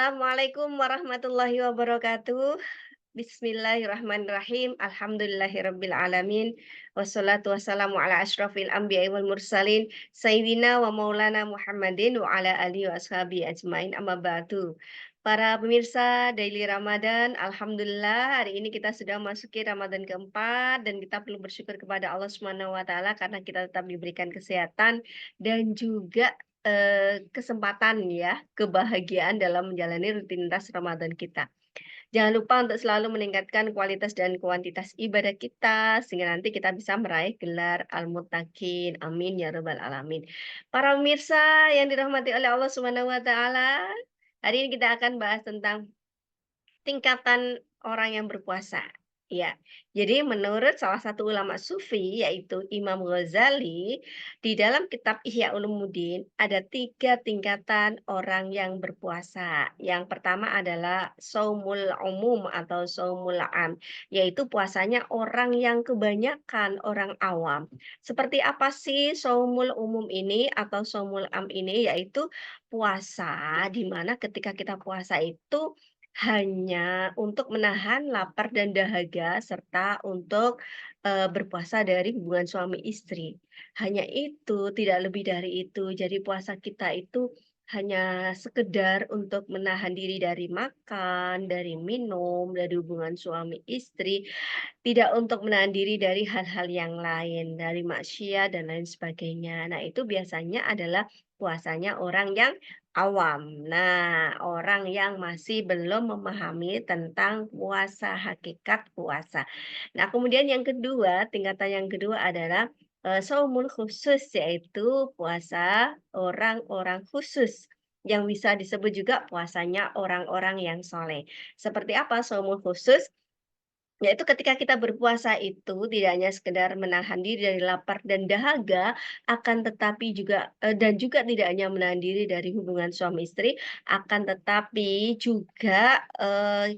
Assalamualaikum warahmatullahi wabarakatuh. Bismillahirrahmanirrahim. Alhamdulillahirabbil alamin. Wassalatu wassalamu ala asyrafil anbiya'i wal mursalin sayyidina wa maulana Muhammadin wa ala alihi wa ashabihi ajmain. Amma ba'du. Para pemirsa Daily Ramadan, alhamdulillah hari ini kita sudah masuki Ramadan keempat dan kita perlu bersyukur kepada Allah Subhanahu wa taala karena kita tetap diberikan kesehatan dan juga kesempatan ya, kebahagiaan dalam menjalani rutinitas Ramadan kita. Jangan lupa untuk selalu meningkatkan kualitas dan kuantitas ibadah kita, sehingga nanti kita bisa meraih gelar Al-Muttaqin. Amin ya rabbal alamin. Para pemirsa yang dirahmati oleh Allah Subhanahu wa taala, hari ini kita akan bahas tentang tingkatan orang yang berpuasa. Ya, jadi menurut salah satu ulama sufi yaitu Imam Ghazali, di dalam kitab Ihya Ulumuddin ada 3 tingkatan orang yang berpuasa. Yang pertama adalah shaumul umum atau shaumul am, yaitu puasanya orang yang kebanyakan orang awam. Seperti apa sih shaumul umum ini atau shaumul am ini? Yaitu puasa di mana ketika kita puasa itu hanya untuk menahan lapar dan dahaga serta untuk, berpuasa dari hubungan suami istri. Hanya itu, tidak lebih dari itu. Jadi puasa kita itu hanya sekedar untuk menahan diri dari makan, dari minum, dari hubungan suami istri, tidak untuk menahan diri dari hal-hal yang lain, dari maksiat dan lain sebagainya. Nah, itu biasanya adalah puasanya orang yang awam. Nah, orang yang masih belum memahami tentang puasa, hakikat puasa. Nah, kemudian yang kedua, tingkatan yang kedua adalah shaumul khusus, yaitu puasa orang-orang khusus yang bisa disebut juga puasanya orang-orang yang soleh. Seperti apa shaumul khusus? Yaitu ketika kita berpuasa itu tidak hanya sekedar menahan diri dari lapar dan dahaga, akan tetapi juga dan juga tidak hanya menahan diri dari hubungan suami istri, akan tetapi juga,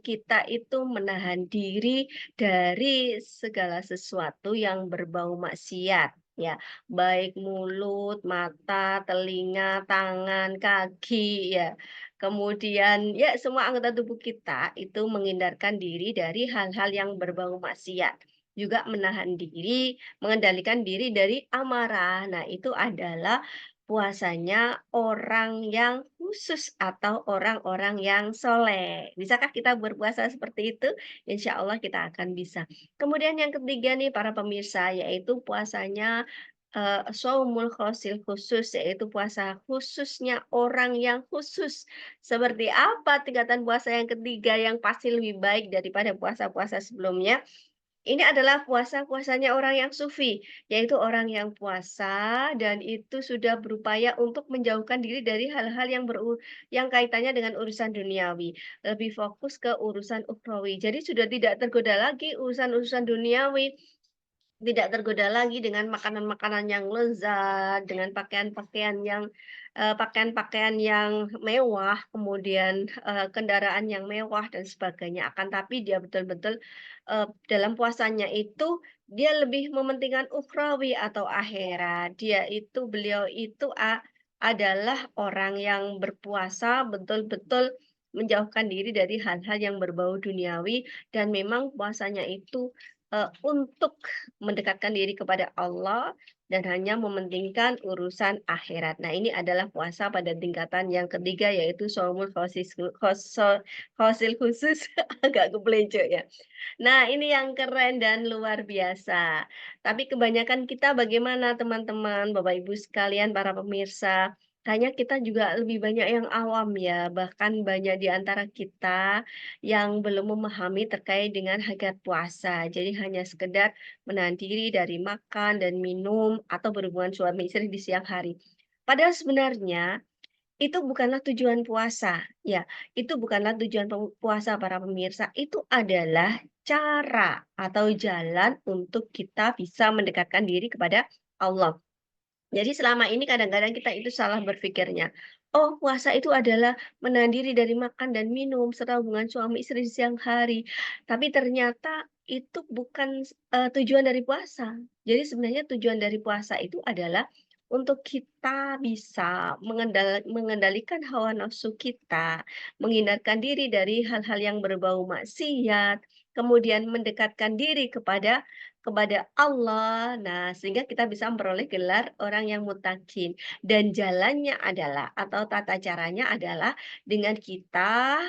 kita itu menahan diri dari segala sesuatu yang berbau maksiat, ya. Baik mulut, mata, telinga, tangan, kaki, ya. Kemudian ya semua anggota tubuh kita itu menghindarkan diri dari hal-hal yang berbau maksiat. Juga menahan diri, mengendalikan diri dari amarah. Nah, itu adalah puasanya orang yang khusus atau orang-orang yang soleh. Bisakah kita berpuasa seperti itu? Insya Allah kita akan bisa. Kemudian yang ketiga nih para pemirsa, yaitu puasanya shaumul khosil khusus, yaitu puasa khususnya orang yang khusus. Seperti apa tingkatan puasa yang ketiga yang pasti lebih baik daripada puasa-puasa sebelumnya? Ini adalah puasa-puasanya orang yang sufi, yaitu orang yang puasa dan itu sudah berupaya untuk menjauhkan diri dari hal-hal yang yang kaitannya dengan urusan duniawi, lebih fokus ke urusan ukhrawi. Jadi sudah tidak tergoda lagi urusan-urusan duniawi, tidak tergoda lagi dengan makanan-makanan yang lezat, dengan pakaian-pakaian yang pakaian-pakaian yang mewah, kemudian, kendaraan yang mewah dan sebagainya. Akan tapi dia betul-betul, dalam puasanya itu, dia lebih mementingkan ukhrawi atau akhirat. Beliau itu adalah orang yang berpuasa betul-betul menjauhkan diri dari hal-hal yang berbau duniawi dan memang puasanya itu, untuk mendekatkan diri kepada Allah dan hanya mementingkan urusan akhirat. Nah, ini adalah puasa pada tingkatan yang ketiga yaitu shaumul khosil khusus, agak keplencuk ya. Nah, ini yang keren dan luar biasa. Tapi kebanyakan kita bagaimana teman-teman, Bapak Ibu sekalian, para pemirsa? Kayaknya kita juga lebih banyak yang awam ya, bahkan banyak di antara kita yang belum memahami terkait dengan hakikat puasa. Jadi hanya sekedar menahan diri dari makan dan minum atau berhubungan suami istri di siang hari. Padahal sebenarnya itu bukanlah tujuan puasa, ya. Itu bukanlah tujuan puasa para pemirsa, itu adalah cara atau jalan untuk kita bisa mendekatkan diri kepada Allah. Jadi selama ini kadang-kadang kita itu salah berpikirnya. Oh, puasa itu adalah menahan diri dari makan dan minum serta hubungan suami istri di siang hari. Tapi ternyata itu bukan tujuan dari puasa. Jadi sebenarnya tujuan dari puasa itu adalah untuk kita bisa mengendalikan hawa nafsu kita, menghindarkan diri dari hal-hal yang berbau maksiat, kemudian mendekatkan diri kepada Allah. Nah, sehingga kita bisa memperoleh gelar orang yang muttaqin. Dan jalannya adalah atau tata caranya adalah dengan kita,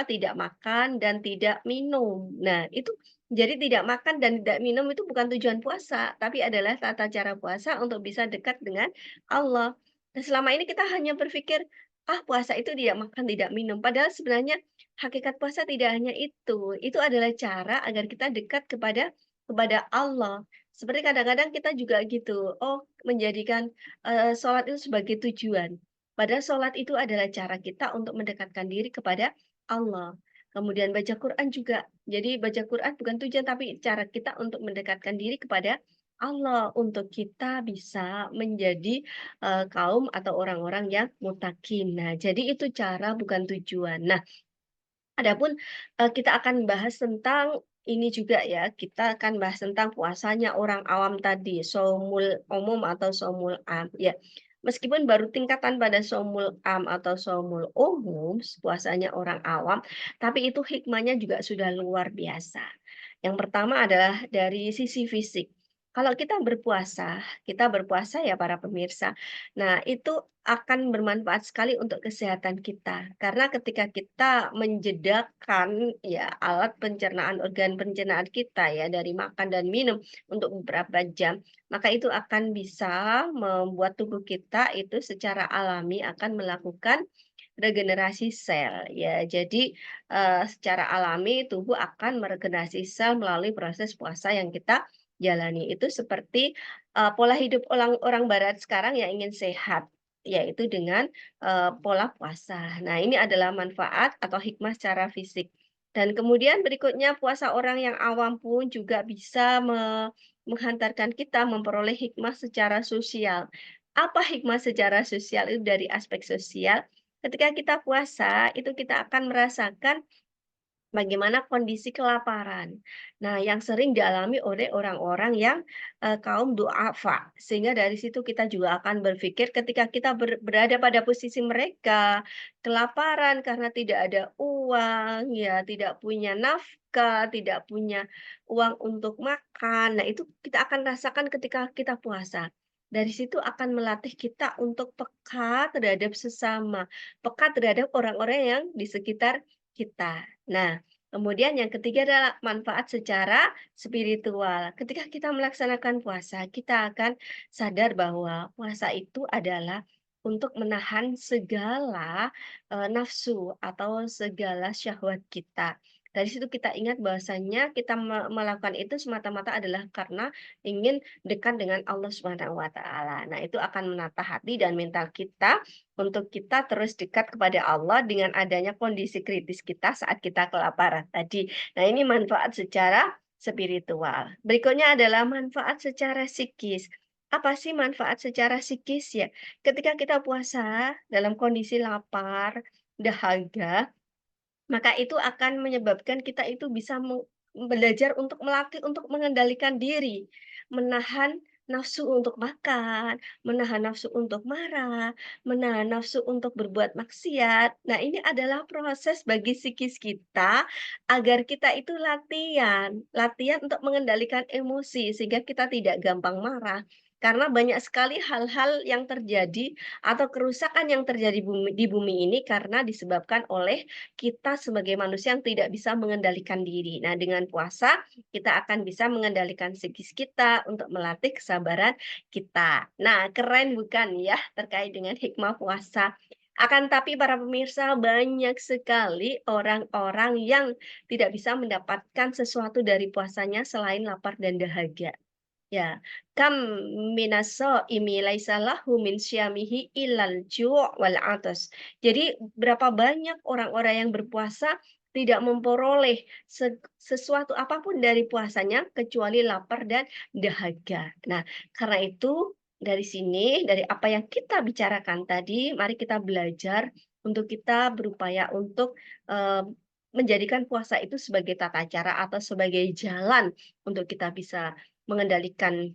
tidak makan dan tidak minum. Nah, itu jadi tidak makan dan tidak minum itu bukan tujuan puasa, tapi adalah tata cara puasa untuk bisa dekat dengan Allah. Nah, selama ini kita hanya berpikir, "Ah, puasa itu tidak makan, tidak minum." Padahal sebenarnya hakikat puasa tidak hanya itu adalah cara agar kita dekat kepada Allah. Seperti kadang-kadang kita juga gitu, menjadikan, sholat itu sebagai tujuan. Padahal sholat itu adalah cara kita untuk mendekatkan diri kepada Allah. Kemudian baca Quran juga. Jadi baca Quran bukan tujuan, tapi cara kita untuk mendekatkan diri kepada Allah, untuk kita bisa menjadi, kaum atau orang-orang yang muttaqin. Nah, jadi itu cara bukan tujuan. Nah, adapun, kita akan bahas tentang ini juga ya, kita akan bahas tentang puasanya orang awam tadi, shaumul umum atau shaumul am, ya. Meskipun baru tingkatan pada shaumul am atau shaumul umum, puasanya orang awam, tapi itu hikmahnya juga sudah luar biasa. Yang pertama adalah dari sisi fisik. Kalau kita berpuasa ya para pemirsa, nah itu akan bermanfaat sekali untuk kesehatan kita. Karena ketika kita menjedakkan ya alat pencernaan, organ pencernaan kita ya dari makan dan minum untuk beberapa jam, maka itu akan bisa membuat tubuh kita itu secara alami akan melakukan regenerasi sel ya. Jadi, secara alami tubuh akan meregenerasi sel melalui proses puasa yang kita jalani. Itu seperti, pola hidup orang orang barat sekarang yang ingin sehat, yaitu dengan, pola puasa. Nah, ini adalah manfaat atau hikmah secara fisik. Dan kemudian berikutnya puasa orang yang awam pun juga bisa menghantarkan kita memperoleh hikmah secara sosial. Apa hikmah secara sosial? Itu dari aspek sosial. Ketika kita puasa, itu kita akan merasakan bagaimana kondisi kelaparan. Nah, yang sering dialami oleh orang-orang yang, kaum du'afa. Sehingga dari situ kita juga akan berpikir ketika kita berada pada posisi mereka, kelaparan karena tidak ada uang, ya tidak punya nafkah, tidak punya uang untuk makan. Nah, itu kita akan rasakan ketika kita puasa. Dari situ akan melatih kita untuk peka terhadap sesama, peka terhadap orang-orang yang di sekitar kita. Nah, kemudian yang ketiga adalah manfaat secara spiritual. Ketika kita melaksanakan puasa, kita akan sadar bahwa puasa itu adalah untuk menahan segala, nafsu atau segala syahwat kita. Dari situ kita ingat bahwasanya kita melakukan itu semata-mata adalah karena ingin dekat dengan Allah Subhanahu wa taala. Nah, itu akan menata hati dan mental kita untuk kita terus dekat kepada Allah dengan adanya kondisi kritis kita saat kita kelaparan tadi. Nah, ini manfaat secara spiritual. Berikutnya adalah manfaat secara psikis. Apa sih manfaat secara psikis ya? Ketika kita puasa dalam kondisi lapar, dahaga, maka itu akan menyebabkan kita itu bisa belajar untuk melatih untuk mengendalikan diri, menahan nafsu untuk makan, menahan nafsu untuk marah, menahan nafsu untuk berbuat maksiat. Nah, ini adalah proses bagi psikis kita agar kita itu latihan, latihan untuk mengendalikan emosi sehingga kita tidak gampang marah. Karena banyak sekali hal-hal yang terjadi atau kerusakan yang terjadi di bumi ini karena disebabkan oleh kita sebagai manusia yang tidak bisa mengendalikan diri. Nah, dengan puasa kita akan bisa mengendalikan psikis kita untuk melatih kesabaran kita. Nah, keren bukan ya terkait dengan hikmah puasa? Akan tapi para pemirsa banyak sekali orang-orang yang tidak bisa mendapatkan sesuatu dari puasanya selain lapar dan dahaga. Ya, kam minash-shaimi laisa lahu min syiyamihi illal ju' wal 'atas. Jadi berapa banyak orang-orang yang berpuasa tidak memperoleh sesuatu apapun dari puasanya kecuali lapar dan dahaga. Nah, karena itu dari sini, dari apa yang kita bicarakan tadi, mari kita belajar untuk kita berupaya untuk, menjadikan puasa itu sebagai tata cara atau sebagai jalan untuk kita bisa mengendalikan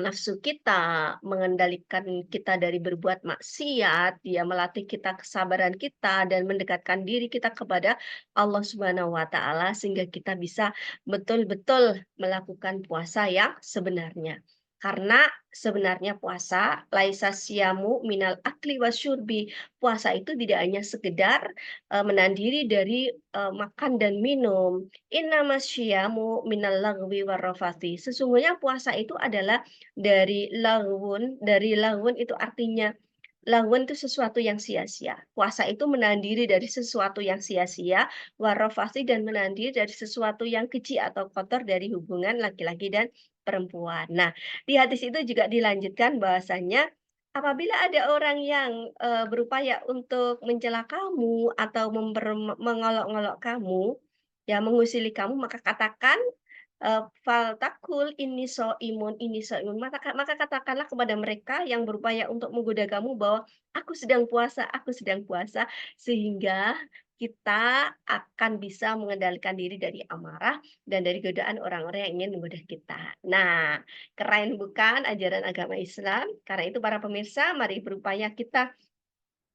nafsu kita, mengendalikan kita dari berbuat maksiat, dia melatih kita kesabaran kita dan mendekatkan diri kita kepada Allah Subhanahu wa taala sehingga kita bisa betul-betul melakukan puasa yang sebenarnya. Karena sebenarnya puasa laisa siyamu minal akli wasyurbi. Puasa itu tidak hanya sekedar menahan diri dari makan dan minum. Innamasyiyamu minal lagwi warrafati. Sesungguhnya puasa itu adalah dari lawun itu artinya lawun itu sesuatu yang sia-sia. Puasa itu menahan diri dari sesuatu yang sia-sia, warofasi dan menahan diri dari sesuatu yang keji atau kotor dari hubungan laki-laki dan perempuan. Nah, di hadis itu juga dilanjutkan bahwasanya apabila ada orang yang, berupaya untuk mencela kamu atau mengolok-olok kamu, ya mengusili kamu, maka katakan faltakul ini shaimun, maka katakanlah kepada mereka yang berupaya untuk menggoda kamu bahwa, aku sedang puasa," sehingga kita akan bisa mengendalikan diri dari amarah dan dari godaan orang-orang yang ingin menggoda kita. Nah, keren bukan ajaran agama Islam? Karena itu para pemirsa, mari berupaya kita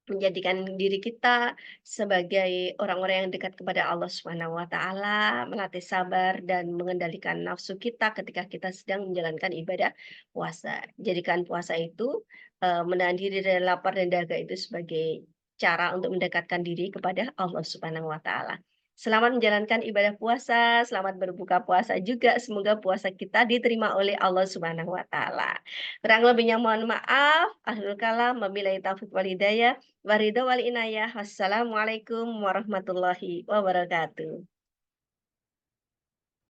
menjadikan diri kita sebagai orang-orang yang dekat kepada Allah Subhanahu wa taala, melatih sabar dan mengendalikan nafsu kita ketika kita sedang menjalankan ibadah puasa. Jadikan puasa itu, menahan diri dari lapar dan dahaga itu sebagai cara untuk mendekatkan diri kepada Allah Subhanahu wa taala. Selamat menjalankan ibadah puasa, selamat berbuka puasa juga, semoga puasa kita diterima oleh Allah Subhanahu wa taala. Kurang lebihnya mohon maaf, akhirul kalam, wabillahi taufiq wal hidayah. Waridho wal inayah. Wassalamualaikum warahmatullahi wabarakatuh.